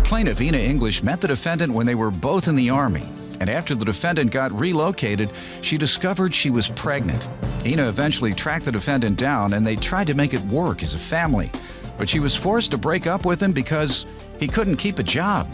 Plaintiff Ina English met the defendant when they were both in the Army. And after the defendant got relocated, she discovered she was pregnant. Ina eventually tracked the defendant down and they tried to make it work as a family. But she was forced to break up with him because he couldn't keep a job.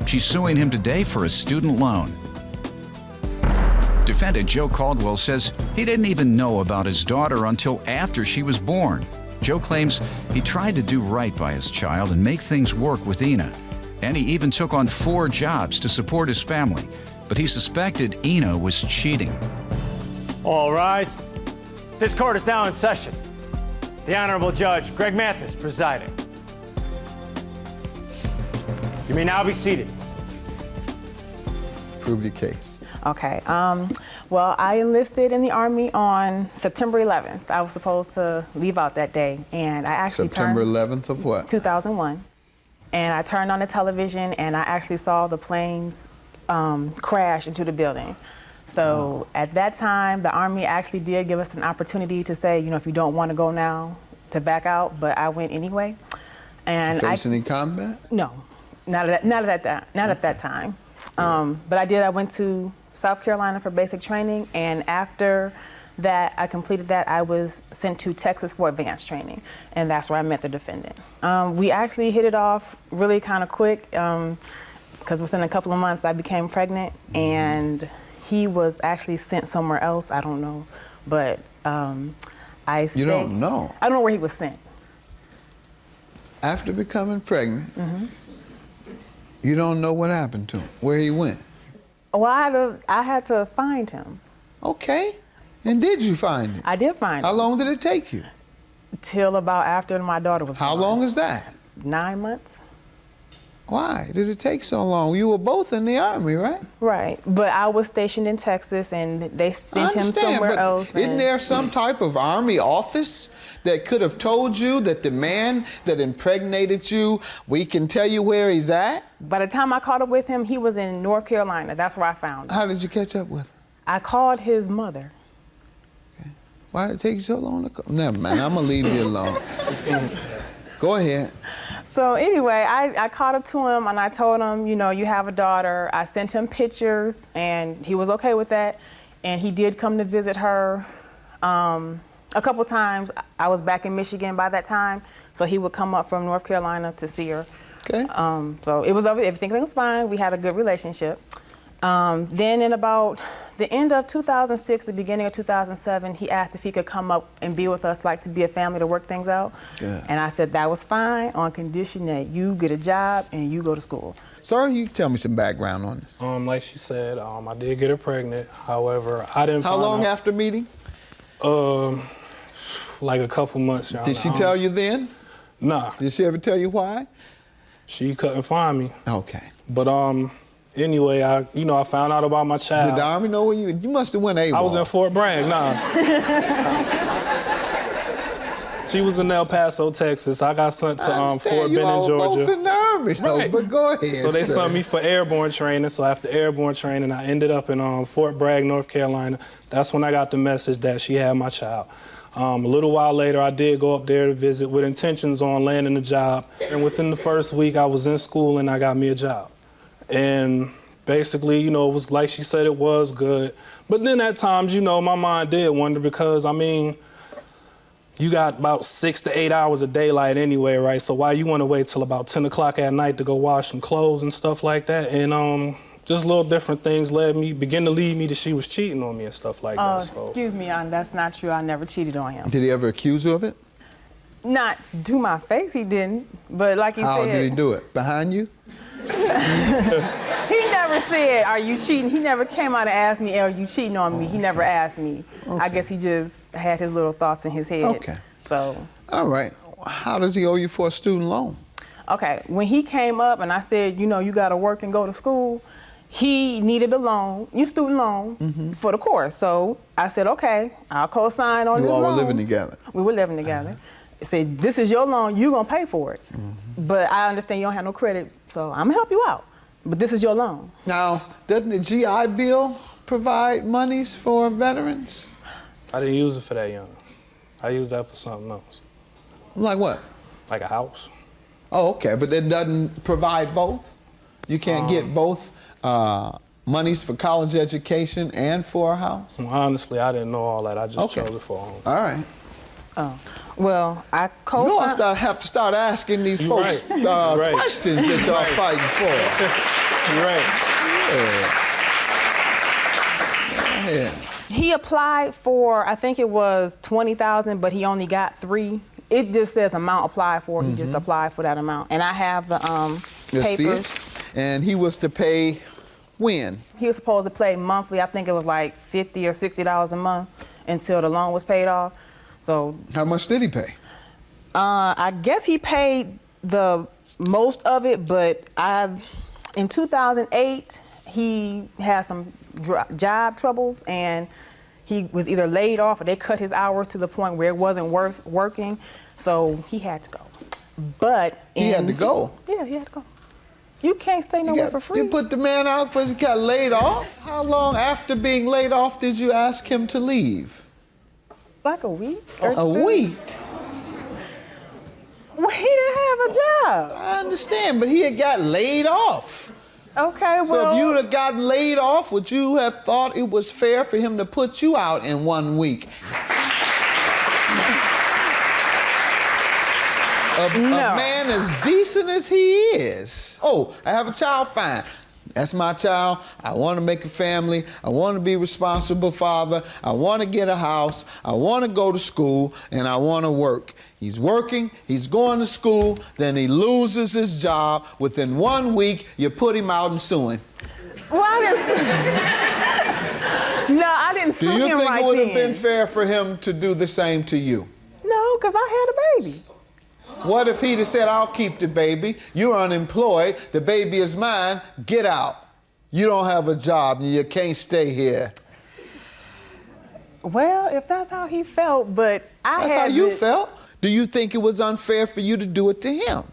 She's suing him today for a student loan. Defendant Joe Caldwell says he didn't even know about his daughter until after she was born. Joe claims he tried to do right by his child and make things work with Ina. And he even took on 4 jobs to support his family. But he suspected Ina was cheating. All rise. This court is now in session. The Honorable Judge Greg Mathis presiding. You may now be seated. Prove your case. Okay. Well, I enlisted in the Army on September 11th. I was supposed to leave out that day, and I actually September 11th of what? 2001. And I turned on the television, and I actually saw the planes crash into the building. So at that time, the Army actually did give us an opportunity to say, you know, if you don't want to go now, to back out. But I went anyway. And Did you face any combat? No, not at that time. But I did. I went to South Carolina for basic training, and after that, I completed that. I was sent to Texas for advanced training, and that's where I met the defendant. We actually hit it off really kind of quick, because within a couple of months, I became pregnant, and he was actually sent somewhere else. I don't know, but You don't know? I don't know where he was sent. After becoming pregnant, you don't know what happened to him, where he went? Well, I had to find him. Okay. And did you find him? I did find him. How long did it take you? Till about after my daughter was born. How long is that? 9 months. Why did it take so long? You were both in the Army, right? Right, but I was stationed in Texas, and they sent him somewhere else. Isn't there some type of Army office that could have told you that the man that impregnated you, we can tell you where he's at? By the time I caught up with him, he was in North Carolina. That's where I found him. How did you catch up with him? I called his mother. Okay. Why did it take you so long to call? Never mind, I'm gonna leave you alone. Go ahead. So anyway, I caught up to him and I told him, you know, you have a daughter. I sent him pictures and he was okay with that. And he did come to visit her a couple times. I was back in Michigan by that time, so he would come up from North Carolina to see her. Okay. So it was everything was fine. We had a good relationship. Then in about the end of 2006, the beginning of 2007, he asked if he could come up and be with us, like to be a family, to work things out. Yeah. And I said that was fine on condition that you get a job and you go to school. Sir, you tell me some background on this. Like she said, I did get her pregnant. However, I didn't How find long out, after meeting? like a couple months. Did she tell you then? Nah. Did she ever tell you why? She couldn't find me. Okay. But anyway, I found out about my child. Did the Army know where you must have went AWOL. I was in Fort Bragg, nah. She was in El Paso, Texas. I got sent to Fort Benning, Georgia. Both in the Army, though, Right. but go ahead. So they sent me for airborne training. So after airborne training, I ended up in Fort Bragg, North Carolina. That's when I got the message that she had my child. A little while later, I did go up there to visit with intentions on landing a job. And within the first week, I was in school and I got me a job. And basically, it was like she said, it was good. But then at times, my mind did wonder because, you got about 6 to 8 hours of daylight anyway, right? So why you want to wait till about 10 o'clock at night to go wash some clothes and stuff like that? And just little different things began to lead me to she was cheating on me and stuff like that. So. Excuse me, that's not true. I never cheated on him. Did he ever accuse you of it? Not to my face, he didn't. But like he said. How did he do it? Behind you? He never said, are you cheating? He never came out and asked me, are you cheating on me? He never asked me. Okay. I guess he just had his little thoughts in his head. Okay. So. All right. How does he owe you for a student loan? Okay, when he came up and I said, you got to work and go to school, he needed a loan, student loan, for the course. So I said, okay, I'll co-sign on this loan. You all were living together? We were living together. I said, this is your loan, you're going to pay for it. But I understand you don't have no credit, so I'm going to help you out. But this is your loan. Now, doesn't the GI Bill provide monies for veterans? I didn't use it for that, young. I used that for something else. Like what? Like a house. Oh, okay, but it doesn't provide both? You can't get both monies for college education and for a house? Well, honestly, I didn't know all that. I just chose it for a home. All right. Oh, well, I You're going to have to start asking these folks questions that y'all fighting for. You're right. Yeah. He applied for, I think it was 20,000, but he only got 3. It just says amount applied for. He just applied for that amount, and I have the Let's see papers. it. And he was to pay when? He was supposed to pay monthly. I think it was like $50 or $60 a month until the loan was paid off. So How much did he pay? I guess he paid the most of it, but in 2008 he had some job troubles, and he was either laid off or they cut his hours to the point where it wasn't worth working, so he had to go. But He had to go. Yeah, he had to go. You can't stay nowhere for free. You put the man out because he got laid off? How long after being laid off did you ask him to leave? Like a week or A 2. week? Well, he didn't have a job. I understand, but he had got laid off. Okay, So well. if you would have gotten laid off, would you have thought it was fair for him to put you out in 1 week? A man as decent as he is. Oh, I have a child, fine. That's my child. I want to make a family. I want to be a responsible father. I want to get a house. I want to go to school, and I want to work. He's working, he's going to school, then he loses his job. Within 1 week, you put him out and sue him. Well, I didn't sue him right then. Do you think it would have been fair for him to do the same to you? No, because I had a baby. What if he'd have said, I'll keep the baby, you're unemployed, the baby is mine, get out. You don't have a job and you can't stay here. Well, if that's how he felt, but That's how you felt? Do you think it was unfair for you to do it to him?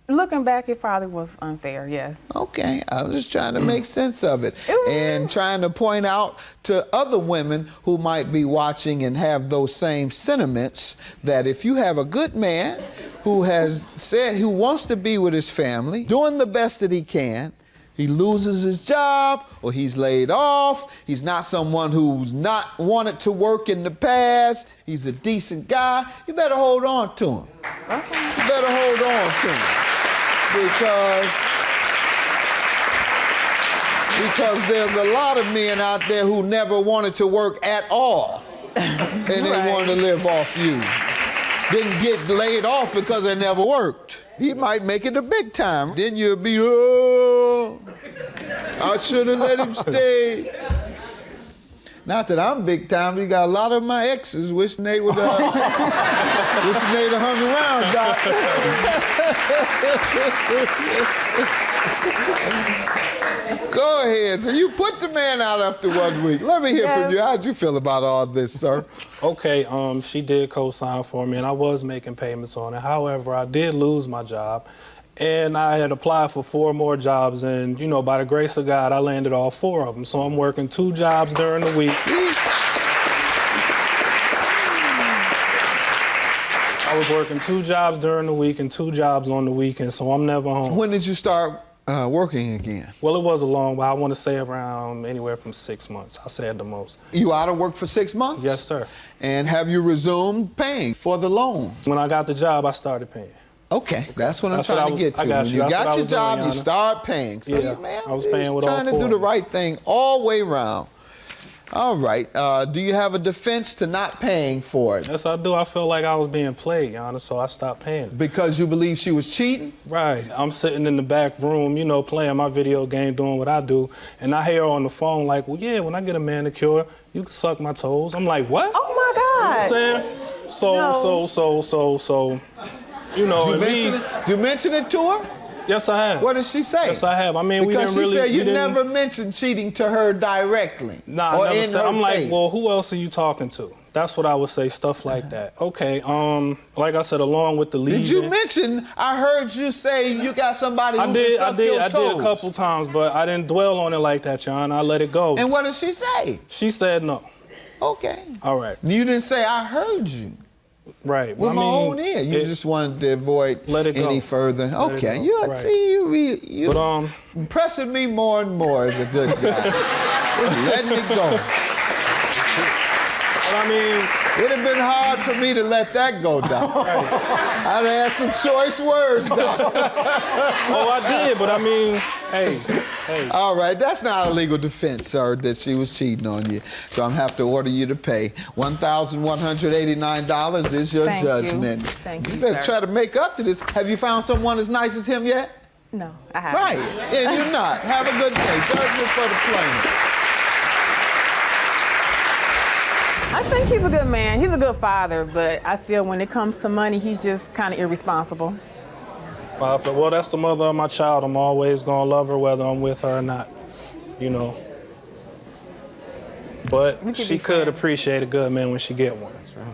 Looking back, it probably was unfair, yes. Okay, I was just trying to make sense of it and trying to point out to other women who might be watching and have those same sentiments that if you have a good man who has said who wants to be with his family, doing the best that he can, he loses his job or he's laid off, he's not someone who's not wanted to work in the past, he's a decent guy, you better hold on to him. Okay. You better hold on to him. Because there's a lot of men out there who never wanted to work at all, and they wanted to live off you. Didn't get laid off because they never worked. He might make it a big time. Then you'll be, oh, I should have let him stay. Not that I'm big time, you got a lot of my exes wishing they would wishing they'd have hung around, Doc. Go ahead. So you put the man out after 1 week. Let me hear from you. How'd you feel about all this, sir? Okay, she did co-sign for me, and I was making payments on it. However, I did lose my job, and I had applied for 4 more jobs, and, you know, by the grace of God, I landed all 4 of them. So I'm working 2 jobs during the week. I was working 2 jobs during the week and 2 jobs on the weekend, so I'm never home. When did you start working again? Well, it was a long while. I want to say around anywhere from 6 months. I say at the most. You out of work for 6 months? Yes, sir. And have you resumed paying for the loan? When I got the job, I started paying. Okay, that's what I'm That's trying what to I get to. I got When you. That's got what I your was doing, job, Your you Honor. start paying. So Yeah, man, I was paying with all trying to 4 do of the them. right thing all the way around. All right. Do you have a defense to not paying for it? Yes, I do. I felt like I was being played, Your Honor, so I stopped paying. Because you believe she was cheating? Right. I'm sitting in the back room, you know, playing my video game, doing what I do, and I hear her on the phone like, well, yeah, when I get a manicure, you can suck my toes. I'm like, what? Oh, my God. You know what I'm saying? So, you know, Did you mention it to her? Yes, I have. What did she say? Yes, I have. I mean, because we didn't really. Because she said you we didn't- never mentioned cheating to her directly. Nah, or I never in said. her I'm like, face. well, who else are you talking to? That's what I would say, stuff like that. Okay, like I said, along with the lead. Did you mention, I heard you say you got somebody who I did can suck your a toes. couple times, but I didn't dwell on it like that, Your Honor. I let it go. And what did she say? She said no. Okay. All right. You didn't say, I heard you. Right. With I my mean, own ear. You just wanted to avoid let it any go. further. Let it Okay. go. You Right. see, you But, impressing me more and more as a good guy. Just letting it go. But I mean, It'd have been hard for me to let that go down. I'd have had some choice words down. oh, I did, but I mean, hey. All right, that's not a legal defense, sir, that she was cheating on you. So I'm have to order you to pay $1,189 is your Thank you. judgment. Thank you, You better sir. try to make up to this. Have you found someone as nice as him yet? No, I haven't. Right, and you're not. Have a good day. Judgment for the plaintiff. I think he's a good man. He's a good father, but I feel when it comes to money, he's just kind of irresponsible. Well, that's the mother of my child. I'm always gonna love her whether I'm with her or not, you know. But We could she be could friends. appreciate a good man when she get one. That's right.